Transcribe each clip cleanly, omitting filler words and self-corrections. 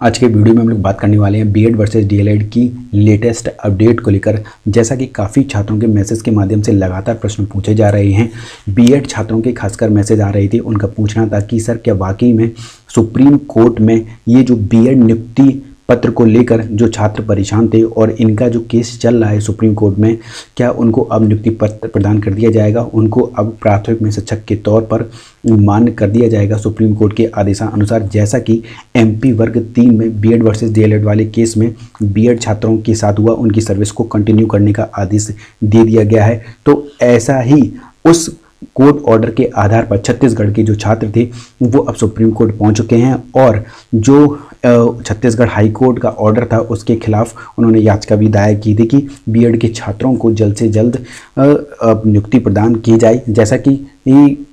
आज के वीडियो में हम लोग बात करने वाले हैं बीएड वर्सेस डीएलएड की लेटेस्ट अपडेट को लेकर। जैसा कि काफ़ी छात्रों के मैसेज के माध्यम से लगातार प्रश्न पूछे जा रहे हैं, बीएड छात्रों के खासकर मैसेज आ रहे थे। उनका पूछना था कि सर क्या वाकई में सुप्रीम कोर्ट में ये जो बीएड नियुक्ति पत्र को लेकर जो छात्र परेशान थे और इनका जो केस चल रहा है सुप्रीम कोर्ट में, क्या उनको अब नियुक्ति पत्र प्रदान कर दिया जाएगा, उनको अब प्राथमिक में शिक्षक के तौर पर मान्य कर दिया जाएगा सुप्रीम कोर्ट के आदेशानुसार। जैसा कि एमपी वर्ग 3 में बीएड वर्सेस डीएलएड वाले केस में बीएड छात्रों के साथ हुआ, उनकी सर्विस को कंटिन्यू करने का आदेश दे दिया गया है। तो ऐसा ही उस कोर्ट ऑर्डर के आधार पर छत्तीसगढ़ के जो छात्र थे वो अब सुप्रीम कोर्ट पहुंच चुके हैं और जो छत्तीसगढ़ हाई कोर्ट का ऑर्डर था उसके खिलाफ उन्होंने याचिका भी दायर की थी कि बीएड के छात्रों को जल्द से जल्द नियुक्ति प्रदान की जाए। जैसा कि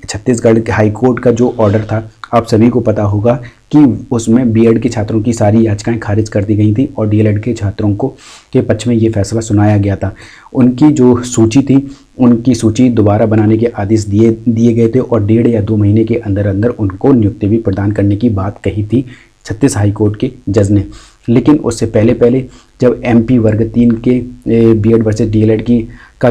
छत्तीसगढ़ के हाई कोर्ट का जो ऑर्डर था आप सभी को पता होगा कि उसमें बीएड के छात्रों की सारी याचिकाएं खारिज कर दी गई थी और डीएलएड के छात्रों को के पक्ष में ये फैसला सुनाया गया था। उनकी जो सूची थी उनकी सूची दोबारा बनाने के आदेश दिए गए थे और 1.5 या 2 महीने के अंदर अंदर उनको नियुक्ति भी प्रदान करने की बात कही थी छत्तीस हाई कोर्ट के जज ने। लेकिन उससे पहले जब एमपी वर्ग 3 के बीएड वर्सेस डीएलएड की का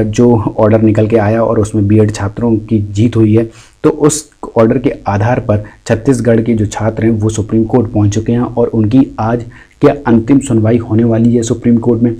जो ऑर्डर निकल के आया और उसमें बीएड छात्रों की जीत हुई है, तो उस ऑर्डर के आधार पर छत्तीसगढ़ के जो छात्र हैं वो सुप्रीम कोर्ट पहुंच चुके हैं और उनकी आज क्या अंतिम सुनवाई होने वाली है सुप्रीम कोर्ट में।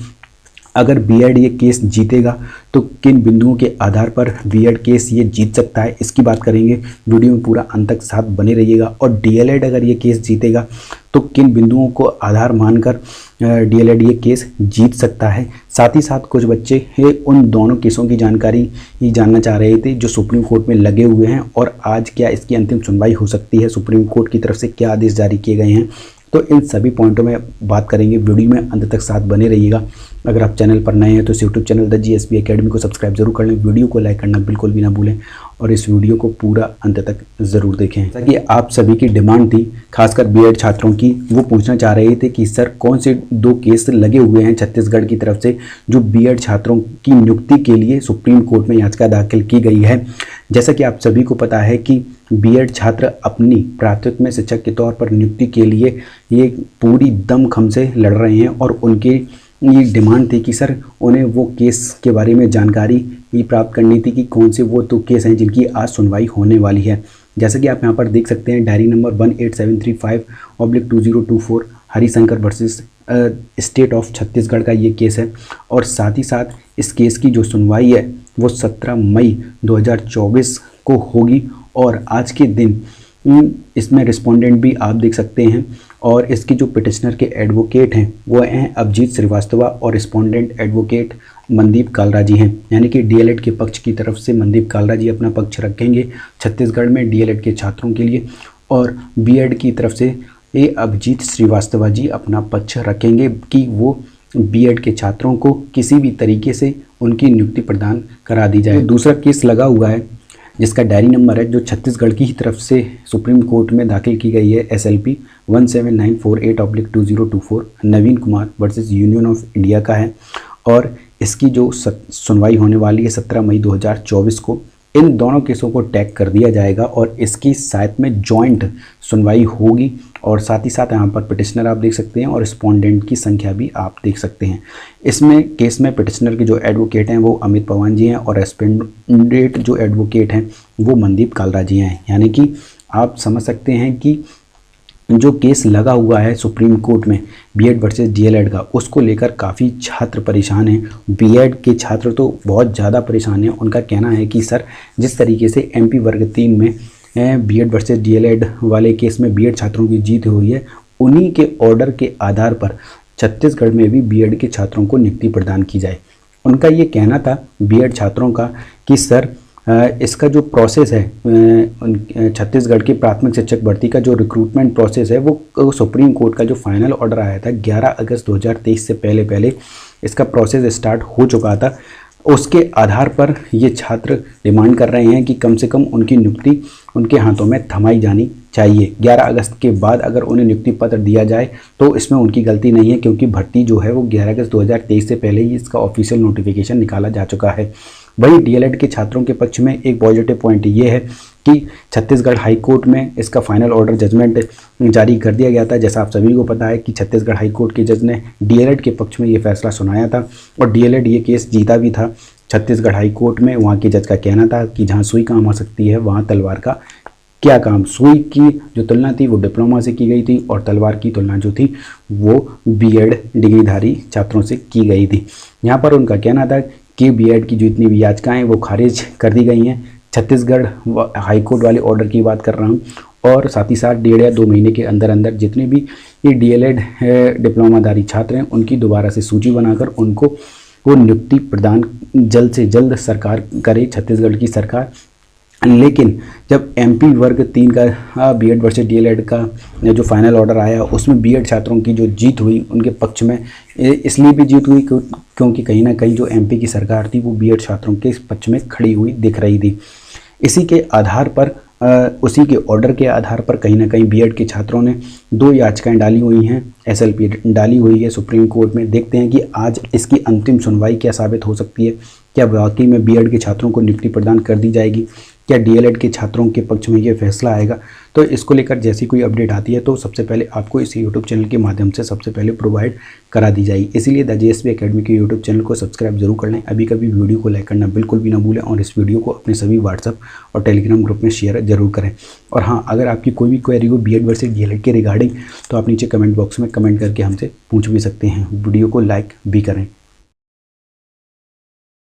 अगर बीएड ये केस जीतेगा तो किन बिंदुओं के आधार पर बीएड केस ये जीत सकता है, इसकी बात करेंगे। वीडियो में पूरा अंत तक साथ बने रहिएगा। और डीएलएड अगर ये केस जीतेगा तो किन बिंदुओं को आधार मानकर डीएलएड ये केस जीत सकता है। साथ ही साथ कुछ बच्चे उन दोनों केसों की जानकारी ही जानना चाह रहे थे जो सुप्रीम कोर्ट में लगे हुए हैं और आज क्या इसकी अंतिम सुनवाई हो सकती है, सुप्रीम कोर्ट की तरफ से क्या आदेश जारी किए गए हैं। तो इन सभी पॉइंटों में बात करेंगे। वीडियो में अंत तक साथ बने रहिएगा। अगर आप चैनल पर नए हैं तो इस YouTube channel the GSP academy को सब्सक्राइब जरूर कर लें, वीडियो को लाइक करना बिल्कुल भी ना भूलें और इस वीडियो को पूरा अंत तक ज़रूर देखें। जैसा कि आप सभी की डिमांड थी, खासकर बीएड छात्रों की, वो पूछना चाह रहे थे कि सर कौन से 2 केस लगे हुए हैं छत्तीसगढ़ की तरफ से जो बीएड छात्रों की नियुक्ति के लिए सुप्रीम कोर्ट में याचिका दाखिल की गई है। जैसा कि आप सभी को पता है कि बीएड छात्र अपनी प्राथमिक में शिक्षक के तौर पर नियुक्ति के लिए ये पूरी दमखम से लड़ रहे हैं और उनके ये डिमांड थी कि सर उन्हें वो केस के बारे में जानकारी भी प्राप्त करनी थी कि कौन से वो 2 केस हैं जिनकी आज सुनवाई होने वाली है। जैसा कि आप यहाँ पर देख सकते हैं, diary number 18735/2024 Harishankar versus state of Chhattisgarh का ये केस है। और साथ ही साथ इस केस की जो सुनवाई है वो 17 मई 2024 को होगी और आज के दिन इसमें रिस्पोंडेंट भी आप देख सकते हैं और इसके जो पिटिशनर के एडवोकेट हैं वो हैं अभिजीत श्रीवास्तवा और रिस्पोंडेंट एडवोकेट मनदीप कालरा जी हैं। यानी कि डीएलएड के पक्ष की तरफ से मनदीप कालरा जी अपना पक्ष रखेंगे छत्तीसगढ़ में डीएलएड के छात्रों के लिए और बीएड की तरफ से ये अभिजीत श्रीवास्तवा जी अपना पक्ष रखेंगे कि वो बीएड के छात्रों को किसी भी तरीके से उनकी नियुक्ति प्रदान करा दी जाए। दूसरा केस लगा हुआ है जिसका डायरी नंबर है जो छत्तीसगढ़ की ही तरफ से सुप्रीम कोर्ट में दाखिल की गई है, SLP 17948/2024 Naveen Kumar versus union of India का है और इसकी जो सुनवाई होने वाली है 17 मई 2024 को। इन दोनों केसों को टैग कर दिया जाएगा और इसकी साथ में जॉइंट सुनवाई होगी और साथ ही साथ यहाँ पर पिटिशनर आप देख सकते हैं और रिस्पोंडेंट की संख्या भी आप देख सकते हैं। इसमें केस में पिटिशनर के जो एडवोकेट हैं वो अमित पवान जी हैं और रिस्पोंडेंट जो एडवोकेट हैं वो मनदीप कालरा जी हैं। यानी कि आप समझ सकते हैं कि जो केस लगा हुआ है सुप्रीम कोर्ट में बीएड वर्सेस डीएलएड का, उसको लेकर काफ़ी छात्र परेशान हैं। बीएड के छात्र तो बहुत ज़्यादा परेशान हैं। उनका कहना है कि सर जिस तरीके से एमपी वर्ग 3 में बीएड वर्सेस डीएलएड वाले केस में बीएड छात्रों की जीत हुई है, उन्हीं के ऑर्डर के आधार पर छत्तीसगढ़ में भी बीएड के छात्रों को नियुक्ति प्रदान की जाए। उनका ये कहना था बीएड छात्रों का कि सर इसका जो प्रोसेस है छत्तीसगढ़ की प्राथमिक शिक्षक भर्ती का जो रिक्रूटमेंट प्रोसेस है वो सुप्रीम कोर्ट का जो फाइनल ऑर्डर आया था 11 अगस्त 2023 से पहले इसका प्रोसेस स्टार्ट हो चुका था। उसके आधार पर ये छात्र डिमांड कर रहे हैं कि कम से कम उनकी नियुक्ति उनके हाथों में थमाई जानी चाहिए। 11 अगस्त के बाद अगर उन्हें नियुक्ति पत्र दिया जाए तो इसमें उनकी गलती नहीं है क्योंकि भर्ती जो है वो 11 अगस्त 2023 से पहले ही इसका ऑफिशियल नोटिफिकेशन निकाला जा चुका है। वहीं डीएलएड के छात्रों के पक्ष में एक पॉजिटिव पॉइंट ये है कि छत्तीसगढ़ हाई कोर्ट में इसका फाइनल ऑर्डर जजमेंट जारी कर दिया गया था। जैसा आप सभी को पता है कि छत्तीसगढ़ हाई कोर्ट के जज ने डीएलएड के पक्ष में ये फैसला सुनाया था और डीएलएड ये केस जीता भी था छत्तीसगढ़ हाई कोर्ट में। वहाँ के जज का कहना था कि जहाँ सुई काम आ सकती है वहाँ तलवार का क्या काम। सुई की जो तुलना थी वो डिप्लोमा से की गई थी और तलवार की तुलना जो थी वो बीएड डिग्रीधारी छात्रों से की गई थी। यहाँ पर उनका कहना था कि बीएड की जितनी भी याचिकाएं वो खारिज कर दी गई हैं। छत्तीसगढ़ हाई कोर्ट वाले ऑर्डर की बात कर रहा हूँ और साथ ही साथ 1.5 या 2 महीने के अंदर अंदर जितने भी ये डीएलएड डिप्लोमाधारी छात्र हैं उनकी दोबारा से सूची बनाकर उनको वो नियुक्ति प्रदान जल्द से जल्द सरकार करे, छत्तीसगढ़ की सरकार। लेकिन जब एमपी वर्ग 3 का बीएड वर्सेस डीएलएड का जो फाइनल ऑर्डर आया उसमें बीएड छात्रों की जो जीत हुई उनके पक्ष में इसलिए भी जीत हुई क्योंकि कहीं ना कहीं जो एमपी की सरकार थी वो बीएड छात्रों के पक्ष में खड़ी हुई दिख रही थी। इसी के आधार पर उसी के ऑर्डर के आधार पर कहीं ना कहीं बीएड के छात्रों ने 2 याचिकाएं डाली हुई हैं, एसएलपी डाली हुई है सुप्रीम कोर्ट में। देखते हैं कि आज इसकी अंतिम सुनवाई क्या साबित हो सकती है। क्या वाकई में बीएड के छात्रों को नियुक्ति प्रदान कर दी जाएगी, क्या डीएलएड के छात्रों के पक्ष में ये फैसला आएगा। तो इसको लेकर जैसी कोई अपडेट आती है तो सबसे पहले आपको इस यूट्यूब चैनल के माध्यम से सबसे पहले प्रोवाइड करा दी जाएगी। इसीलिए द जेएसवी एकेडमी के यूट्यूब चैनल को सब्सक्राइब जरूर कर लें। अभी कभी वीडियो को लाइक करना बिल्कुल भी ना भूलें और इस वीडियो को अपने सभी व्हाट्सअप और टेलीग्राम ग्रुप में शेयर जरूर करें। और हाँ, अगर आपकी कोई भी क्वेरी हो बीएड वर्सेस डीएलएड के रिगार्डिंग तो आप नीचे कमेंट बॉक्स में कमेंट करके हमसे पूछ भी सकते हैं। वीडियो को लाइक भी करें।